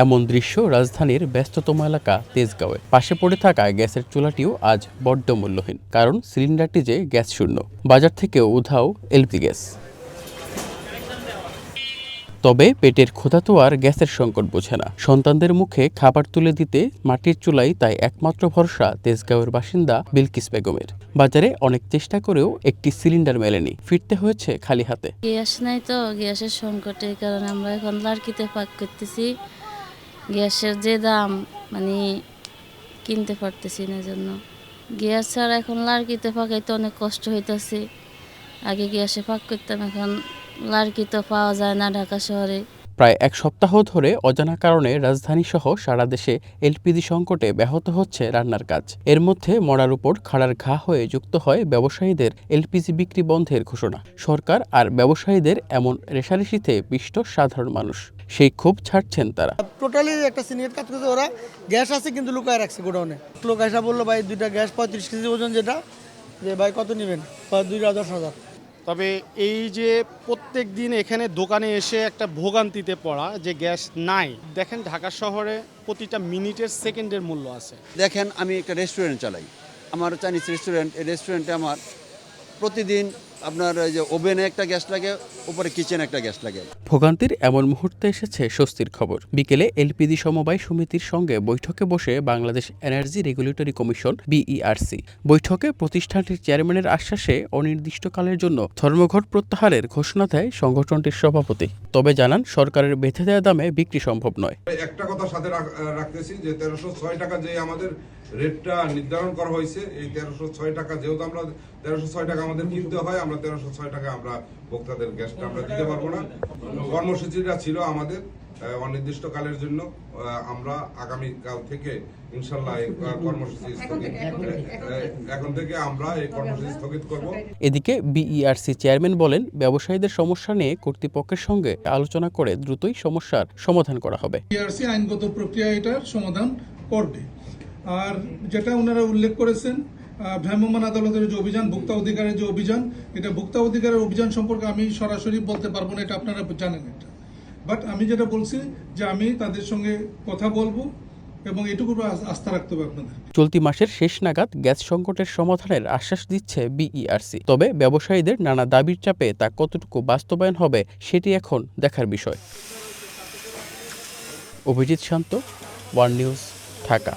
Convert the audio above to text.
এমন দৃশ্য রাজধানীর ব্যস্ততম এলাকা তেজগাঁওয়ে। পাশে পড়ে থাকা গ্যাসের চুলাটিও আজ বড্ড মূল্যহীন, কারণ সিলিন্ডারটি যে গ্যাস শূন্য। বাজার থেকেও উধাও এলপি গ্যাস। তবে পেটের ক্ষুধা তো আর গ্যাসের সংকট বোঝে না। সন্তানদের মুখে খাবার তুলে দিতে মাটির চুলাই তাই একমাত্র ভরসা তেজগাঁওয়ের বাসিন্দা বিলকিস বেগমের। বাজারে অনেক চেষ্টা করেও একটি সিলিন্ডার মেলেনি, ফিরতে হয়েছে খালি হাতে। গ্যাস নাই তো, গ্যাসের সংকটের কারণে আমরা এখন লাড়কিতে পাক করতেছি। গ্যাসের যে দাম কিনতে পারতেছি না, জন্য গ্যাস ছাড়া এখন লাড়কিতে পাকাইতে অনেক কষ্ট হইতেছে। আগে গ্যাসে পাক করতাম, এখন লাড়কি তো পাওয়া যায় না ঢাকা শহরে। প্রায় এক সপ্তাহ ধরে অজানা কারণে রাজধানীসহ সারা দেশে এলপিজি সংকটে ব্যাহত হচ্ছে রান্নার কাজ। এর মধ্যে মরার উপর খাড়ার ঘা হয়ে যুক্ত হয় ব্যবসায়ীদের এলপিজি বিক্রি বন্ধের ঘোষণা। সরকার আর ব্যবসায়ীদের এমন রেষারেষিতে পিষ্ট সাধারণ মানুষ। সেই ক্ষোভ ছাড়ছেন তারা। টোটালি একটা সিনিয়র কাজ করছে, ওরা গ্যাস আছে কিন্তু লুকায় রাখছে গোডাউনে। লোক এসে বললো ভাই দুইটা গ্যাস 35 কেজি ওজন, যেটা যে ভাই কত নেবেন, 2,10,000। তবে এই যে প্রত্যেক দিন এখানে দোকানে এসে একটা ভোগান্তিতে পড়া যে গ্যাস নাই। দেখেন ঢাকা শহরে প্রতিটা মিনিটের সেকেন্ডের মূল্য আছে। দেখেন আমি একটা রেস্টুরেন্ট চালাই, আমার চাইনিজ রেস্টুরেন্ট। এই রেস্টুরেন্টে আমার প্রতিদিন আপনার এই যে ওভেনে একটা গ্যাস লাগে, উপরে কিচেনে একটা গ্যাস লাগে। ভোগান্তির এমন মুহূর্তে এসেছে স্বস্তির খবর। বিকেলে এলপিজি সমবায় সমিতির সঙ্গে বৈঠকে বসে Bangladesh energy regulatory commission BERC. বৈঠকে প্রতিষ্ঠানটির চেয়ারম্যানের আশ্বাসে অনির্দিষ্টকালের জন্য ধর্মঘট প্রত্যাহারের ঘোষণা দেয় সংগঠনটির সভাপতি। তবে জানান, সরকারের বেঁধে দেওয়া দামে বিক্রি সম্ভব নয়। একটা কথা সাথে রাখতেছি যে 1306 টাকা যে আমাদের রেটটা নির্ধারণ করা হয়েছে, এই 1306 টাকা যেহেতু আমরা 1306 টাকা আমাদের কিনতে হয়, আমরা 1306 টাকা আমরা ভোক্তাদের গ্যাসটা আমরা দিতে পারবো না। কর্মসূচিটা ছিল আমাদের অনির্দিষ্টকালের জন্য। আমরা আগামীকাল থেকে ইনশাল্লাহ এই কর্মসূচি এখন থেকে আমরা এই কর্মসূচি স্থগিত করব। এদিকে বিইআরসি চেয়ারম্যান বলেন, ব্যবসায়ীদের সমস্যা নিয়ে কর্তৃপক্ষের সঙ্গে আলোচনা করে দ্রুতই সমস্যার সমাধান করা হবে। বিইআরসি আইনগত প্রক্রিয়া এটার সমাধান করবে। আর যেটা ওনারা উল্লেখ করেছেন, ভ্রাম্যমাণ আদালতের যে অভিযান, ভোক্তা অধিকারের যে অভিযান, এটা ভোক্তা অধিকারের অভিযান সম্পর্কে আমি সরাসরি বলতে পারবো না, এটা আপনারা জানেন। এটা বাট আমি যেটা বলছি যে আমি তাদের সঙ্গে কথা বলবো এবং এটুকু আস্থা রাখতে হবে আপনাদের। চলতি মাসের শেষ নাগাদ গ্যাস সংকটের সমাধানের আশ্বাস দিচ্ছে বিইআরসি। তবে ব্যবসায়ীদের নানা দাবির চাপে তা কতটুকু বাস্তবায়ন হবে সেটি এখন দেখার বিষয়। অভিজিৎ শান্ত, ওয়ান নিউজ, ঢাকা।